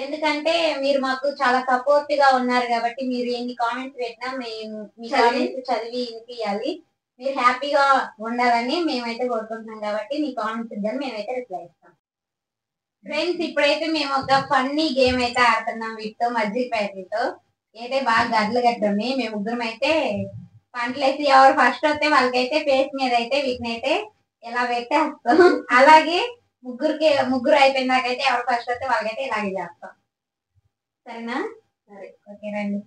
ఎందుకంటే మీరు మాకు చాలా సపోర్ట్ గా ఉన్నారు కాబట్టి మీరు ఎన్ని కామెంట్స్ పెట్టినా మేము మీ కామెంట్స్ చదివి వినిపించాలి. మీరు హ్యాపీగా ఉండాలని మేమైతే కోరుకుంటున్నాం కాబట్టి మీ కామెంట్స్ ఇద్దాం, మేమైతే రిప్లై ఇస్తాం. ఫ్రెండ్స్, ఇప్పుడైతే మేము ఒక ఫన్నీ గేమ్ అయితే ఆడుతున్నాం వీటితో, మజ్జిగ ప్యాకెట్తో. అయితే బాగా గడ్డలు కట్టండి. మేము ముగ్గురం అయితే పంటలు వేసి ఎవరు ఫస్ట్ వస్తే వాళ్ళకైతే ఫేస్ మీద అయితే వీటిని అయితే ఇలా పెట్టేస్తాం. అలాగే ముగ్గురు అయిపోయిన దాకైతే ఎవరు ఫస్ట్ వస్తే వాళ్ళకైతే ఇలాగే చేస్తాం. సరేనా? సరే, ఓకే రండి.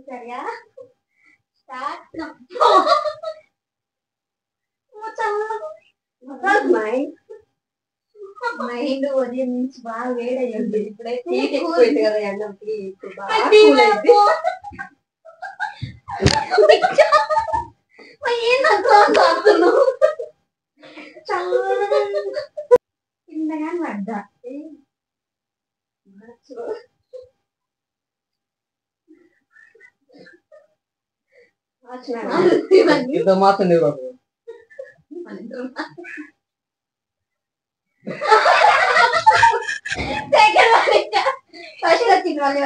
సరియా మైండ్ ఉదయం నుంచి బాగా వేడయ్యింది. ఇప్పుడైతే ఎక్కువైంది కదా ఎండకి. కిందగాని పడ్డా మాత్రం ఫస్ట్ వచ్చింది వాళ్ళు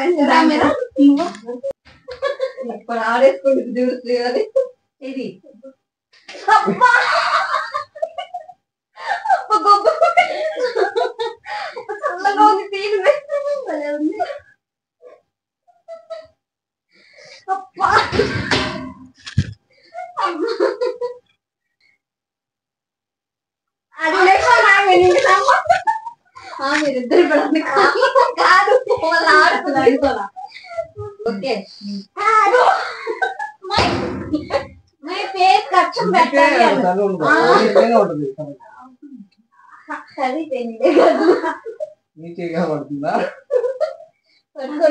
ఇప్పుడు ఆడేసుకుంటుంది చూస్తుంది అది. ఇది చల్లగా ఉంది, తీరు ఉంది. అప్పా మీరిద్దరు కాదు ఆడుతున్నారు. ఓకే, ఫేస్ ఖర్చు పెట్టాలి. నీట్గా పడుతుందా?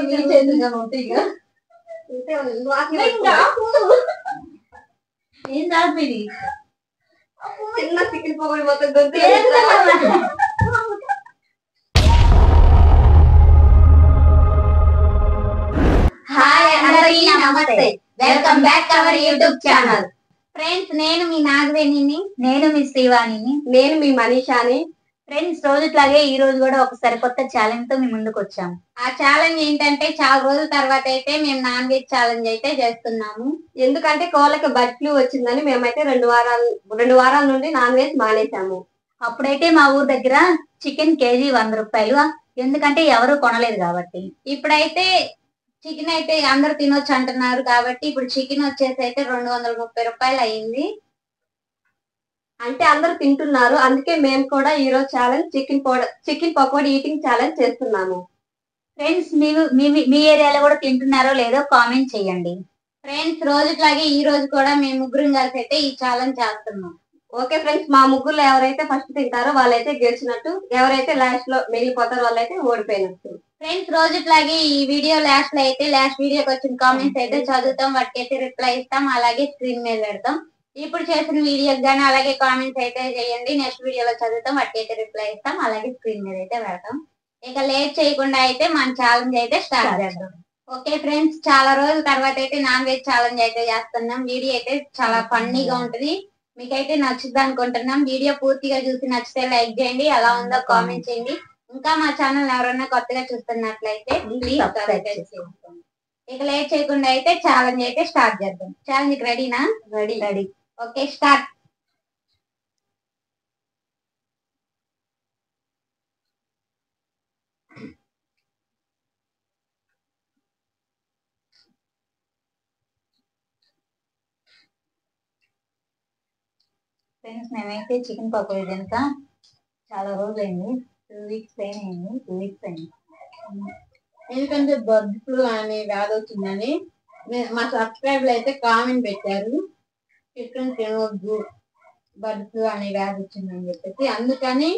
మీ చేతులుగా ఉంటాయి. ఏం రాపిది చిన్న చికెన్ పొగడి మొత్తం. హాయ్ అందరికీ నమస్తే, welcome back to our YouTube channel. Friends, నేను మీ నాగవేణిని, నేను మీ శ్రీవాణిని, నేను మీ మనీషాని. ఫ్రెండ్స్, రోజుట్లాగే ఈ రోజు కూడా ఒక సరికొత్త ఛాలెంజ్ తో మీ ముందుకు వచ్చాం. ఆ ఛాలెంజ్ ఏంటంటే చాలా రోజుల తర్వాత అయితే మేము నాన్ వెజ్ ఛాలెంజ్ అయితే చేస్తున్నాము. ఎందుకంటే కోళ్ళకి బర్డ్ ఫ్లూ వచ్చిందని మేమైతే 2 వారాల నుండి నాన్ వెజ్ మానేసాము. అప్పుడైతే మా ఊరు దగ్గర చికెన్ కేజీ 100 రూపాయలు, ఎందుకంటే ఎవరు కొనలేదు కాబట్టి. ఇప్పుడైతే చికెన్ అయితే అందరు తినొచ్చు అంటున్నారు కాబట్టి ఇప్పుడు చికెన్ వచ్చేసి అయితే 230 రూపాయలు అయ్యింది. అంటే అందరూ తింటున్నారు, అందుకే మేము కూడా ఈ రోజు challenge chicken pakodi eating challenge చేస్తున్నాము. ఫ్రెండ్స్, మీ ఏరియాలో కూడా తింటున్నారో లేదో కామెంట్ చేయండి. ఫ్రెండ్స్, రోజుట్లాగే ఈ రోజు కూడా మేము ముగ్గురం కలిసి అయితే ఈ ఛాలెంజ్ చేస్తున్నాం. ఓకే ఫ్రెండ్స్, మా ముగ్గురులో ఎవరైతే ఫస్ట్ తింటారో వాళ్ళైతే గెలిచినట్టు, ఎవరైతే లాస్ట్ లో మిగిలిపోతారో వాళ్ళైతే ఓడిపోయినట్టు. ఫ్రెండ్స్, రోజుట్లాగే ఈ వీడియో లాస్ట్ లో అయితే లాస్ట్ వీడియోకి వచ్చిన కామెంట్స్ అయితే చదువుతాం, వాటికి అయితే రిప్లై ఇస్తాం, అలాగే స్క్రీన్ మీద పెడతాం. ఇప్పుడు చేసిన వీడియోకి గానీ అలాగే కామెంట్స్ అయితే చేయండి, నెక్స్ట్ వీడియోలో చదువుతాం, వాటికి అయితే రిప్లై ఇస్తాం, అలాగే స్క్రీన్ మీద అయితే పెడతాం. ఇక లేట్ చేయకుండా అయితే మన ఛాలెంజ్ అయితే స్టార్ట్ చేద్దాం. ఓకే ఫ్రెండ్స్, చాలా రోజుల తర్వాత అయితే నాన్ వెజ్ ఛాలెంజ్ అయితే చేస్తున్నాం. వీడియో అయితే చాలా ఫన్నీగా ఉంటది, మీకైతే నచ్చుద్ది అనుకుంటున్నాం. వీడియో పూర్తిగా చూసి నచ్చితే లైక్ చేయండి, ఎలా ఉందో కామెంట్ చేయండి. ఇంకా మా ఛానల్ ఎవరైనా కొత్తగా చూస్తున్నట్లయితే ప్లీజ్ సబ్స్క్రైబ్ చేసుకోండి. ఇక లేట్ చేయకుండా అయితే ఛాలెంజ్ అయితే స్టార్ట్ చేద్దాం. ఛాలెంజ్ రెడీనా? రెడీ. Okay, start. ఫ్రెండ్స్, మేమైతే చికెన్ పకోడీ తినక చాలా రోజులైంది, 2 వీక్స్ అయింది. 2 వీక్స్ అయింది, ఎందుకంటే బర్డ్ ఫ్లూ అనే వ్యాధి వచ్చిందని మా సబ్స్క్రైబర్లు అయితే కామెంట్ పెట్టారు, చికెన్ తినవద్దు బర్డ్ ఫ్లూ అనే వ్యాధి వచ్చిందని చెప్పేసి. అందుకని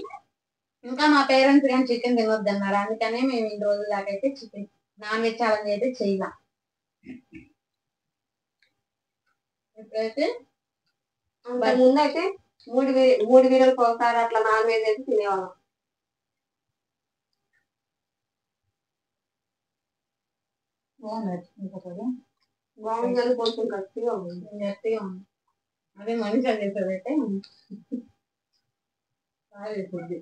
ఇంకా మా పేరెంట్స్ కానీ చికెన్ తినవద్దు అన్నారు, అందుకని మేము ఇన్ని రోజుల దాకా అయితే చికెన్ నాన్ వెజ్ ఛాలెంజ్ అయితే చేయాల. ఇప్పుడైతే ముందైతే 3 వీడియోలకు ఒకసారి అట్లా నాన్ వెజ్ అయితే తినేవాళ్ళం. బాగుంది కానీ కొంచెం గట్టిగా ఉంది. గట్టిగా ఉంది. అదే మనిషి అని చెప్పేదైతే అయిపోద్ది.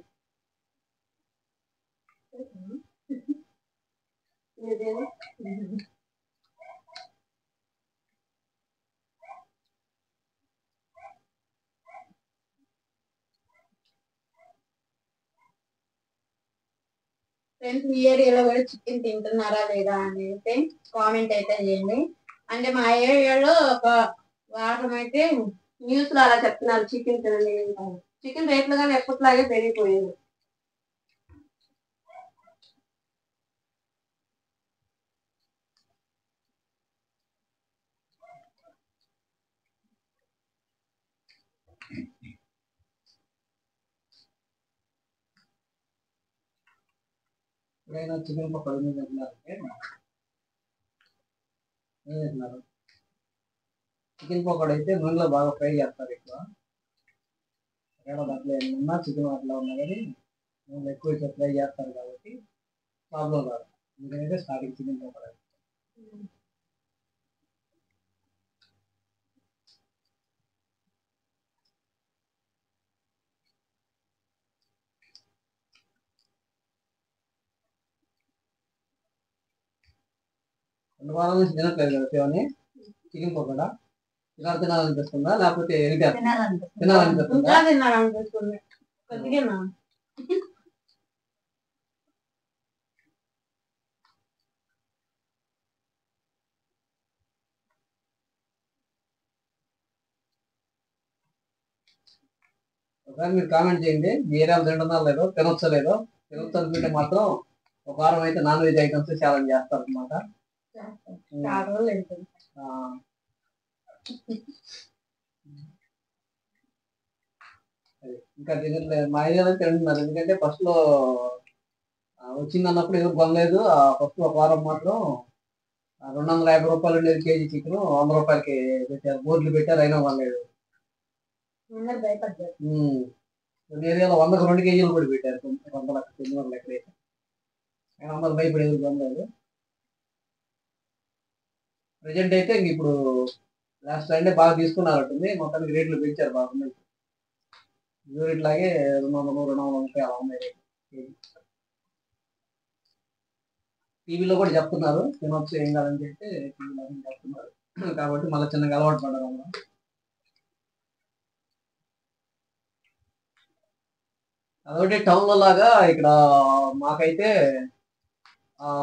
ఫ్రెండ్స్ ఈ ఏరియాలో కూడా చికెన్ తింటున్నారా లేదా అని అయితే కామెంట్ అయితే చేయండి. అంటే మా ఏరియాలో ఒక వారం అయితే న్యూస్ లో అలా చెప్తున్నారు చికెన్ తినండి. చికెన్ రేట్లు కానీ ఎప్పటిలాగే పెరిగిపోయింది. చికెన్ పకోడీ మీద తిన్నారంటే ఏం తిన్నారు? చికెన్ పకోడీ అయితే నూనెలో బాగా ఫ్రై చేస్తారు ఎక్కువ. దాంట్లో ఏమన్నా చికెన్ అట్లా ఉన్నా కానీ నూనెలో ఎక్కువ ఫ్రై చేస్తారు కాబట్టి ప్రాబ్లం రాదు. ఎందుకంటే స్టార్టింగ్ చికెన్ పకోడీ రెండు వారాల నుంచి తినట్లేదు కదా శివని చికెన్ పకోడా. తినాలనిపిస్తుందా లేకపోతే తినాలనిపిస్తుందా? తినాలనిపిస్తుంది. కొద్దిగా ఒకసారి మీరు కామెంట్ చేయండి, మీ ఏరియాలో తింటున్నారో లేదో, తినొచ్చో లేదో. తినొచ్చు అనుకుంటే మాత్రం ఒక వారం అయితే నాన్ వెజ్ ఐటమ్స్ ఛాలెంజ్ చేస్తారు అనమాట. ఇంకా తినట్లేదు మా ఏరియాలో తింటున్నారు. ఎందుకంటే ఫస్ట్ లో వచ్చింది అన్నప్పుడు ఎవరు కొనలేదు. ఫస్ట్ ఒక వారం మాత్రం 250 రూపాయలు ఉండేది కేజీ చికెన్ 100 రూపాయలకి పెట్టారు, బోర్డులు పెట్టారు, అయినా కొనలేదు. ఏరియాలో 100కు 2 కేజీలు కూడా పెట్టారు, 900 ఎక్కడైతే అయినా అందరూ భయపడి ఎవరు కొనలేదు. ప్రజెంట్ అయితే ఇంక ఇప్పుడు లాస్ట్ సండే బాగా తీసుకున్నారంటుంది, మొత్తానికి రేట్లు పెంచారు బాగా. ఇట్లాగే 200, 230 అలా ఉన్నాయి రేట్లు. టీవీలో కూడా చెప్తున్నారు తినొచ్చు ఏం కాదని చెప్పి టీవీలో చెప్తున్నారు. కాబట్టి మళ్ళీ చిన్నగా అలవాటు పడ్డారు అన్నమాట. అదొకటి టౌన్ లో లాగా ఇక్కడ మాకైతే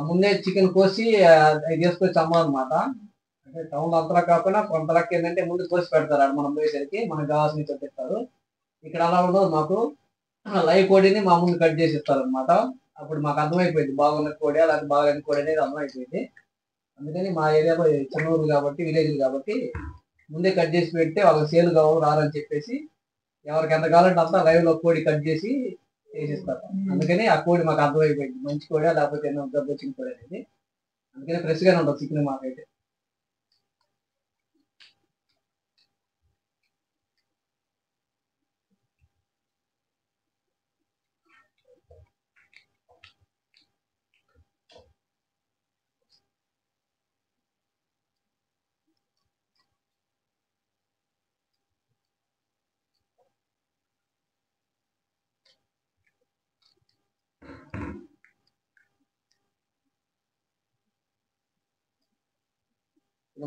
ముందే చికెన్ కోసి అది తీసుకొచ్చి అమ్మాలన్నమాట. అంటే టౌన్ లో అంతలా కాకుండా కొంతలకి ఏంటంటే ముందు కోసి పెడతారు, మనం పోయేసరికి మనకు కావాల్సిన చెప్పిస్తారు. ఇక్కడ అలా ఉండదు, మాకు లైవ్ కోడిని మా ముందు కట్ చేసి ఇస్తారు అనమాట. అప్పుడు మాకు అర్థమైపోయింది బాగున్న కోడి లేకపోతే బాగాలేని కోడి అనేది అర్థమైపోయింది. అందుకని మా ఏరియాలో చిన్న ఊరు కాబట్టి, విలేజ్ కాబట్టి ముందే కట్ చేసి పెడితే వాళ్ళకి సేల్ కావాలి రారని చెప్పేసి ఎవరికి ఎంత కావాలంటే అంతా లైవ్ లో కోడి కట్ చేసి వేసిస్తారు. అందుకని ఆ కోడి మాకు అర్థమైపోయింది మంచి కోడి లేకపోతే ఎన్నో డబ్బు వచ్చిన కోడి అనేది. అందుకని ఫ్రెష్ గానే ఉంటుంది చికెన్ మాకైతే.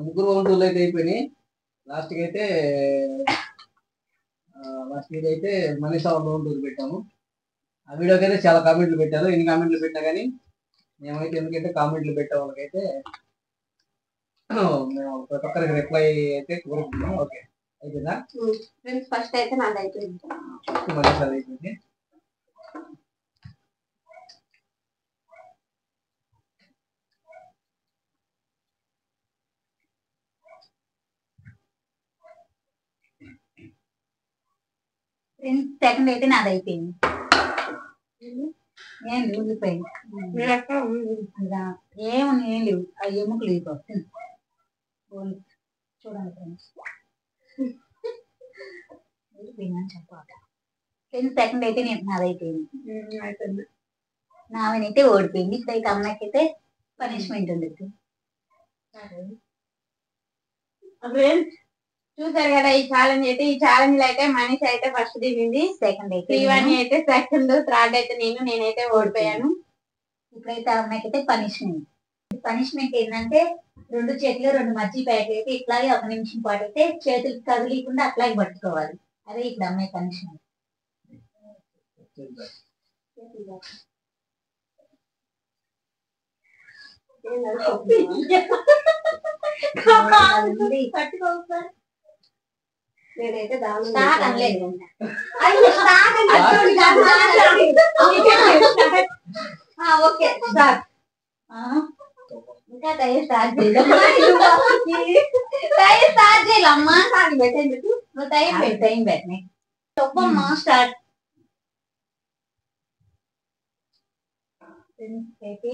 ముగ్గురు వంటలు అయితే అయిపోయినాయి. లాస్ట్ అయితే మనీషా వాళ్ళ వంటలు పెట్టాము. ఆ వీడియోకి అయితే చాలా కామెంట్లు పెట్టారు. ఎన్ని కామెంట్లు పెట్టినా కానీ మేమైతే ఎందుకంటే కామెంట్లు పెట్టే వాళ్ళకైతే మేము ప్రతి ఒక్కరికి రిప్లై అయితే కోరుకుంటున్నాం. ఓకే అయిపోయిందా? ఫస్ట్ అయితే నాది అయిపోయింది. మనీషా అయిపోయింది. సెకండ్ అయితే నాది అయిపోయింది. ఏం ఉల్లిపోయింది ఏముంది, ఏం లేవు, ఆ ఎముకలు అయిపోతుంది. చూడండి ఫ్రెండ్స్, ఉల్లిపోయిందని చెప్పాలి. సెకండ్ అయితే నాది అయిపోయింది. నావనైతే ఓడిపోయింది. ఇప్పుడైతే అమ్మాయికి అయితే పనిష్మెంట్ ఉంది. ఫ్రెండ్స్ చూసారు కదా ఈ ఛాలెంజ్ అయితే. ఈ ఛాలెంజ్ లో అయితే మనిషి అయితే ఫస్ట్ దిగింది, సెకండ్ అయితే శ్రీవాణి అయితే సెకండ్, థర్డ్ అయితే నేనైతే ఓడిపోయాను. ఇప్పుడైతే అమ్మాయికైతే పనిష్మెంట్ ఏంటంటే 2 చేతులు 2 మజ్జి ప్యాకెట్ అయితే ఇట్లాగే 1 నిమిషం పాటు అయితే చేతులు కదిలీకుండా అట్లాగే పట్టుకోవాలి. అదే ఇప్పుడు అమ్మాయి పనిష్మెంట్. నేనైతే స్టార్ట్ అనలేదు. Okay start. ఇంకా టైం స్టార్ట్ చేయాలమ్మా. పెట్టేందుకు నువ్వు టైం పెట్టినాయి చెప్పమ్మా. స్టార్ట్. అయితే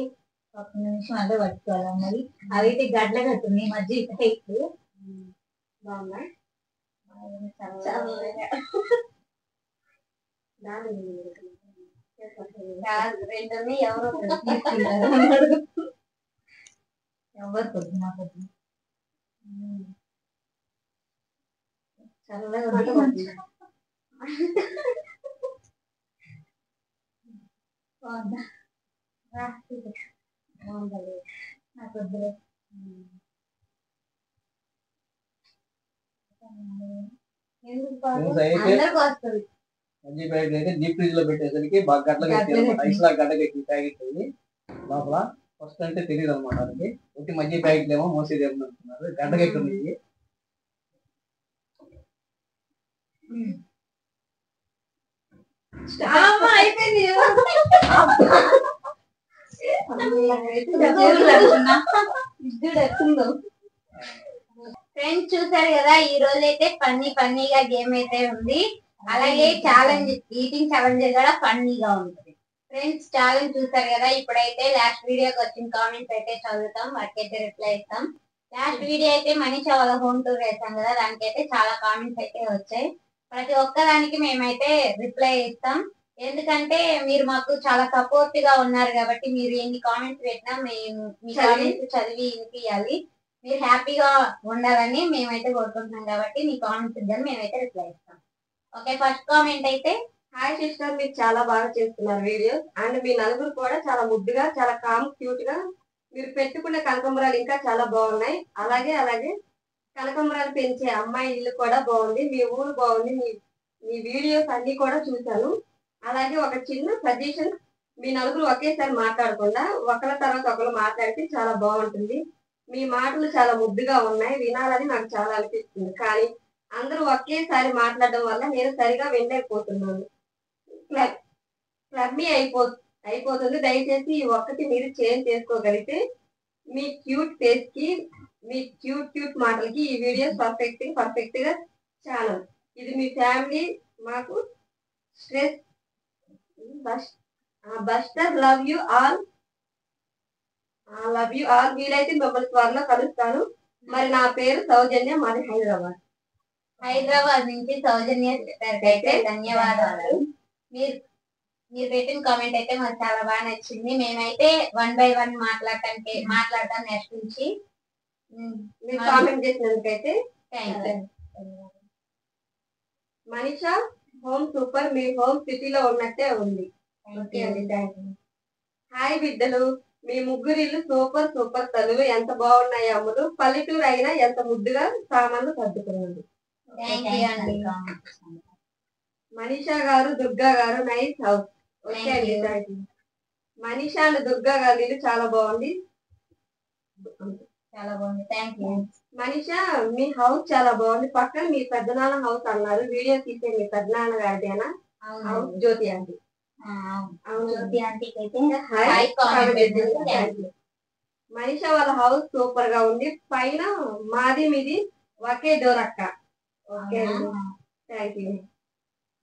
1 నిమిషం అదే పట్టుకోవాలి. మరి అవైతే గడ్ల కట్టుంది మధ్య ఇప్పుడు బాగుందా? రెండుని ఎవరో ఎవరు పొద్దు మా పొద్దు చల్లగా బాగుందా? నాకు వద్దులే. అందరికి వస్తుంది. మజ్జి ప్యాకెట్ అయితే డీప్ ఫ్రిడ్జ్ లో పెట్టేసరికి బాగా గడ్డ కట్టి ఐస్ లా గడ్డ కట్టి ప్యాకెట్ అయ్యి లోపల ఫస్ట్ అంటే తెలియదు అనమాట. వాళ్ళకి ఒకటి మజ్జి ప్యాకెట్లు ఏమో మోసేది ఏమో అనుకున్నారు, గడ్డ కట్టి ఉన్నాయి. అయిపోయింది. ఫ్రెండ్స్ చూసారు కదా, ఈ రోజు అయితే ఫన్నీగా గేమ్ అయితే ఉంది. అలాగే ఛాలెంజ్, ఈటింగ్ ఛాలెంజ్ కూడా ఫన్నీగా ఉంటుంది. ఫ్రెండ్స్ ఛాలెంజ్ చూసారు కదా. ఇప్పుడైతే లాస్ట్ వీడియోకి వచ్చిన కామెంట్స్ అయితే చదువుతాం, వాటికైతే రిప్లై ఇస్తాం. లాస్ట్ వీడియో అయితే మనీషా వాళ్ళ హోమ్ టూర్ వేసాం కదా, దానికైతే చాలా కామెంట్స్ అయితే వచ్చాయి. ప్రతి ఒక్కదానికి మేమైతే రిప్లై ఇస్తాం. ఎందుకంటే మీరు మాకు చాలా సపోర్ట్ గా ఉన్నారు కాబట్టి, మీరు ఎన్ని కామెంట్స్ పెట్టినా మేము మీ కామెంట్స్ చదివి వినిపించాలి. మీరు హ్యాపీగా ఉండాలని మేమైతే కోరుకుంటున్నాం కాబట్టి మీ కామెంట్స్ ఇద్దాం, మేమైతే రిప్లై ఇస్తాం. ఓకే, ఫస్ట్ కామెంట్ అయితే, హాయ్ సిస్టర్, మీరు చాలా బాగా చేస్తున్నారు వీడియోస్. అండ్ మీ నలుగురు కూడా చాలా ముద్దుగా, చాలా క్యూట్ గా మీరు పెట్టుకునే కనకంబరాలు ఇంకా చాలా బాగున్నాయి. అలాగే కనకంబరాలు పెంచే అమ్మాయి ఇల్లు కూడా బాగుంది, మీ ఊరు బాగుంది, మీ వీడియోస్ అన్ని కూడా చూశాను. అలాగే ఒక చిన్న సజెషన్, మీ నలుగురు ఒకేసారి మాట్లాడకుండా ఒకరి తర్వాత ఒకరు మాట్లాడితే చాలా బాగుంటుంది. మీ మాటలు చాలా ముద్దుగా ఉన్నాయి, వినాలని నాకు చాలా అనిపిస్తుంది. కానీ అందరూ ఒకేసారి మాట్లాడడం వల్ల నేను సరిగా వినలేకపోతున్నాను. క్లబ్బీ అయిపోతుంది. దయచేసి ఈ ఒక్కటి మీరు చేంజ్ చేసుకోగలిగితే మీ క్యూట్ ఫేస్ కి, మీ క్యూట్ మాటలకి ఈ వీడియోస్ పర్ఫెక్ట్ గా ఛానల్. ఇది మీ ఫ్యామిలీ, మాకు stress buster. Love you all. వీలైతే మిమ్మల్ని త్వరలో కలుస్తాను. మరి నా పేరు సౌజన్య, మాది హైదరాబాద్ నుంచి సౌజన్య సిస్టర్ అయితే ధన్యవాదాలు. మీరు పెట్టిన కామెంట్ అయితే మాకు చాలా బాగా నచ్చింది. మేమైతే 1 by 1 మాట్లాడతాం నెక్స్ట్ నుంచి. మీరు కామెంట్ చేసినందుకైతే thank you. Manisha home super, మీ హోమ్ సిటీలో ఉన్నట్టే ఉంది. ఓకే అండి, థ్యాంక్ యూ. హాయ్ బిడ్డలు, మీ ముగ్గురు ఇల్లు సూపర్ తల్లులు, ఎంత బాగున్నాయి అమ్ములు. పల్లెటూరు అయినా ఎంత ముద్దుగా సామాన్లు సర్దుకున్నది. మనీషా గారు, దుర్గా గారు, నైస్ హౌస్. ఓకే అండి, thank you. Manisha and Durga గారు ఇల్లు చాలా బాగుంది. Thank you. మనీషా, మీ హౌస్ చాలా బాగుంది. పక్కన మీ పెద్దనాన్న హౌస్ అన్నారు, వీడియో తీసే మీ పెద్దనాన్న గారిదేనా? House Jyoti aunty. మనీషా వాళ్ళ హౌస్ సూపర్ గా ఉంది. పైన మాది మీది ఒకే డోర్ అక్క. Okay, thank you.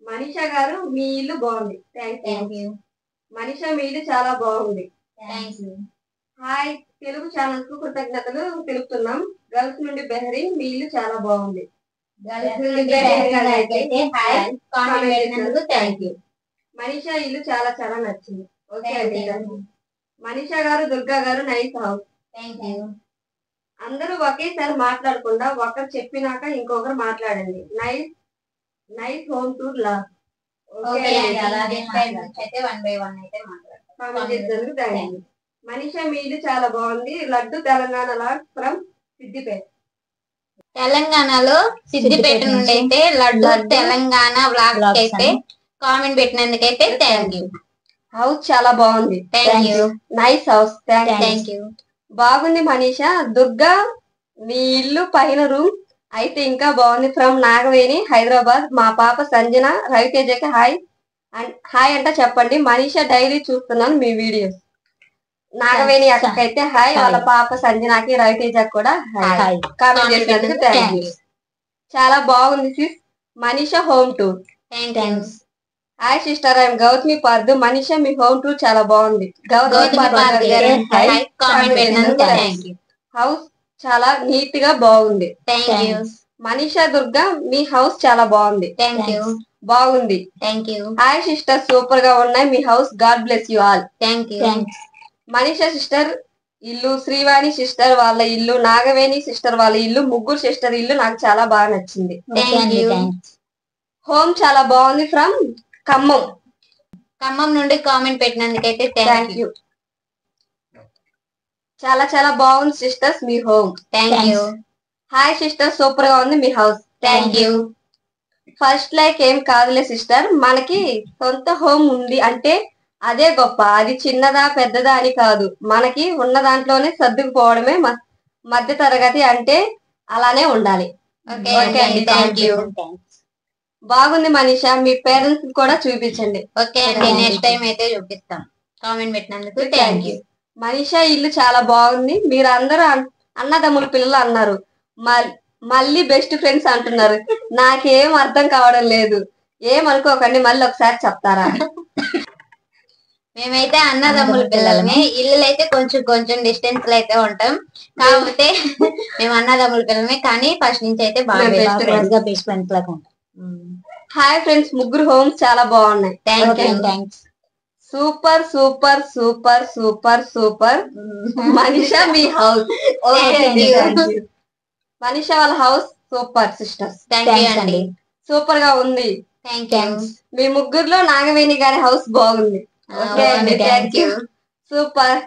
మనీషా గారు, మీ ఇల్లు బాగుంది. Thank you. మనీషా, మీ ఇల్లు చాలా బాగుంది. హాయ్, తెలుగు ఛానల్స్ కు కృతజ్ఞతలు తెలుపుతున్నాం. గల్ఫ్ నుండి బెహరీన్, మీ ఇల్లు చాలా బాగుంది. Thank you. మనీషా ఇల్లు చాలా నచ్చింది. ఓకే అండి. మనీషా గారు, దుర్గా గారు, నైస్ హౌస్. Thank you. అందరూ ఒకేసారి మాట్లాడకుండా ఒకరు చెప్పినాక ఇంకొకరు మాట్లాడండి. Nice home tour last. Okay అండి, అలాగే అయితే 1 by 1 అయితే మాట్లాడతాం. కామెంట్ చేసినందుకు థ్యాంక్ యూ. మనీషా మీ ఇల్లు చాలా బాగుంది. Laddu Telangana vlog from Siddipet. తెలంగాణలో సిద్దిపేట నుండి అయితే లడ్డు తెలంగాణ వ్లాగ్స్ అయితే కామెంట్ పెట్టినందుకైతే థ్యాంక్ యూ. హౌస్ చాలా బాగుంది. Thank you. Nice house. Thank you. బాగుంది మనీషా. దుర్గా మీ ఇల్లు పైన రూమ్ అయితే ఇంకా బాగుంది. ఫ్రమ్ నాగవేణి హైదరాబాద్. మా పాప సంజన రవితేజకి హాయ్ అంట చెప్పండి. మనీషా డైలీ చూస్తున్నాను మీ వీడియోస్. నాగవేణి అక్కకైతే హాయ్, వాళ్ళ పాప సంజనాకి రవితేజకి కూడా హాయ్. కామెంట్ చేసినందుకు థ్యాంక్ యూ. చాలా బాగుంది sis. Manisha home tour. Hi sister, I'm Gautami Pardu. Manisha మీ హోమ్ టూర్ చాలా బాగుంది. హౌస్ చాలా నీట్ గా బాగుంది. మనీషా దుర్గా మీ హౌస్ చాలా బాగుంది. బాగుంది. హాయ్ సిస్టర్, సూపర్ గా ఉన్నాయి మీ house. God bless you all. Manisha sister ఇల్లు, శ్రీవాణి సిస్టర్ వాళ్ళ ఇల్లు, నాగవేణి సిస్టర్ వాళ్ళ ఇల్లు, ముగ్గురు సిస్టర్ ఇల్లు నాకు చాలా బాగా నచ్చింది. హోమ్ చాలా బాగుంది. ఫ్రమ్ ఖమ్మం నుండి కామెంట్ పెట్టినందుకైతే థ్యాంక్ యూ. చాలా చాలా బాగుంది సిస్టర్స్ మీ హోమ్. హాయ్ సిస్టర్, సూపర్ గా ఉంది మీ హౌస్. ఫస్ట్ లైక్ ఏం కాదులే సిస్టర్, మనకి సొంత హోమ్ ఉంది అంటే అదే గొప్ప. అది చిన్నదా పెద్దదా అని కాదు, మనకి ఉన్న దాంట్లోనే సర్దుకుపోవడమే మధ్య తరగతి అంటే అలానే ఉండాలి. ఓకే అండి, థ్యాంక్ యూ. బాగుంది మనీషా, మీ పేరెంట్స్ కూడా చూపించండి. ఓకే అండి, నెక్స్ట్ టైం అయితే చూపిస్తాం. కామెంట్ పెట్టినందుకు థ్యాంక్ యూ. మనీషా ఇల్లు చాలా బాగుంది. మీరు అందరూ అన్నదమ్ముల పిల్లలు అన్నారు, మళ్ళీ బెస్ట్ ఫ్రెండ్స్ అంటున్నారు. నాకేం అర్థం కావడం లేదు. ఏమనుకోకండి, మళ్ళీ ఒకసారి చెప్తారా? మేమైతే అన్నదమ్ముల పిల్లలమే. ఇల్లు అయితే కొంచెం డిస్టెన్స్ లో అయితే ఉంటాం, కాకపోతే మేము అన్నదమ్ముల పిల్లలమే. కానీ ఫస్ట్ నుంచి అయితే బాగా బెస్ట్ ఫ్రెండ్స్ లాగా ఉంటాం. హాయ్ ఫ్రెండ్స్, ముగ్గురు హోమ్స్ చాలా బాగున్నాయి. Thanks. Super super super super super. Manisha మీ హౌస్. మనీషా వాళ్ళ హౌస్ సూపర్ సిస్టర్స్. అండి, సూపర్ గా ఉంది. మీ ముగ్గురులో నాగవేణి గారి హౌస్ బాగుంది. సూపర్.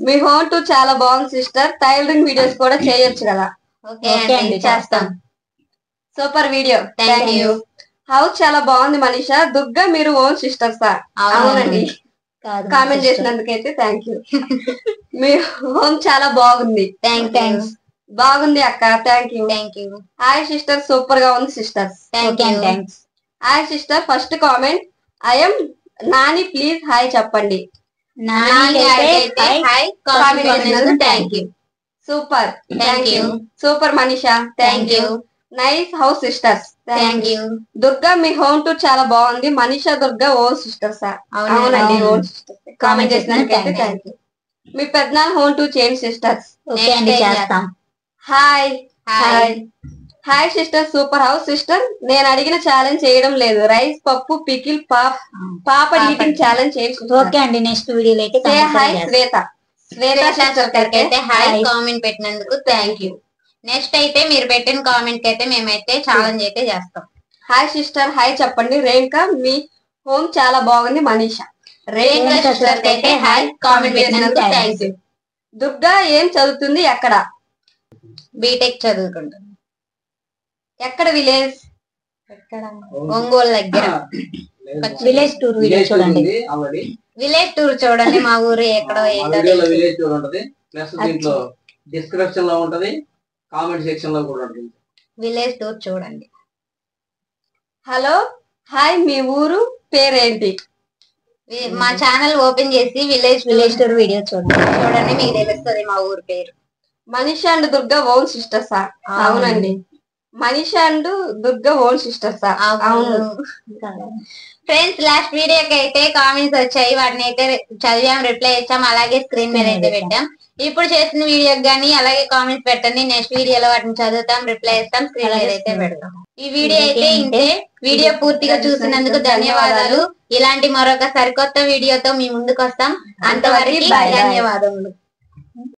మీ హోమ్ టూర్ చాలా బాగుంది సిస్టర్. టైలరింగ్ వీడియోస్ కూడా చేయొచ్చు కదా? చేస్తాం. Super video. Thank you. House చాలా బాగుంది మనీషా. దుర్గా మీరు ఓన్ సిస్టర్సా? అవునండి. కామెంట్ చేసినందుకైతే థ్యాంక్ యూ. మీ హోమ్ చాలా బాగుంది. బాగుంది అక్క. Thank you. Hi sister, super గా ఉంది sisters. Hi sister, first comment I'm Nani, please hi చెప్పండి. Super. Thank you. Super Manisha. Thank you. Nice house sisters. Thank you. Durga మీ హోమ్ టూర్ చాలా బాగుంది. మనీషా దుర్గా ఓన్ సిస్టర్సా? అవునండి, ఓన్ సిస్టర్స్. కామెంట్ చేసినందుకైతే థ్యాంక్ యూ. మీ పెద్దనాన్న హోమ్ టూర్ చేయండి sisters. Hi hi sister, super house sister. నేను అడిగిన ఛాలెంజ్ చేయడం లేదు. రైస్, పప్పు, పికిల్, పాపడ్ ఈటింగ్ ఛాలెంజ్ చేయండి. ఓకే అండి, నెక్స్ట్ వీడియోలో అయితే హాయ్ శ్వేత సిస్టర్ అయితే హాయ్ కామెంట్ పెట్టినందుకు థ్యాంక్ యూ. నెక్స్ట్ అయితే మీరు పెట్టిన కామెంట్ కి అయితే మేమైతే ఛాలెంజ్ అయితే చేస్తాం. హాయ్ సిస్టర్, హాయ్ చెప్పండి. రేణుక మీ హోమ్ చాలా బాగుంది. మనీషా. రేణుక సిస్టర్ అయితే హాయ్ కామెంట్ పెట్టినందుకు థ్యాంక్ యూ. దుర్గా ఏం చదువుతుంది? ఎక్కడ? బీటెక్ చదువుకుంటుంది. ఎక్కడ విలేజ్? ఒంగోలు దగ్గర. విలేజ్ టూర్ వీడియో చూడండి. విలేజ్ టూర్ చూడండి. మా ఊరు ఎక్కడో విలేజ్ టూర్ ఉంటది. ప్లస్ దీంట్లో డిస్క్రిప్షన్ లో ఉంటది, కామెంట్ సెక్షన్ లో కూడా ఉంటుంది. విలేజ్ టూర్ చూడండి. హలో హాయ్, మీ ఊరు పేరేంటి? మా ఛానల్ ఓపెన్ చేసి విలేజ్ టూర్ వీడియో చూడండి, మీకు తెలుస్తుంది మా ఊరు పేరు. మనీషా అండ్ దుర్గా ఓన్ సిస్టర్సా? అవునండి. మనీషా అండ్ దుర్గా ఓన్ సిస్టర్సా? అవును. ఫ్రెండ్స్, లాస్ట్ వీడియోకి అయితే కామెంట్స్ వచ్చాయి, వాటిని అయితే చదివాం, రిప్లై ఇచ్చాం, అలాగే స్క్రీన్ మీద అయితే పెట్టాం. ఇప్పుడు చేసిన వీడియోకి గానీ అలాగే కామెంట్స్ పెట్టండి. నెక్స్ట్ వీడియోలో వాటిని చదువుతాం, రిప్లై ఇస్తాం, స్క్రీన్ మీద అయితే పెడతాం. ఈ వీడియో అయితే ఇంతే. వీడియో పూర్తిగా చూసినందుకు ధన్యవాదాలు. ఇలాంటి మరొక సరికొత్త వీడియోతో మీ ముందుకు వస్తాం. అంతవరకు ధన్యవాదములు.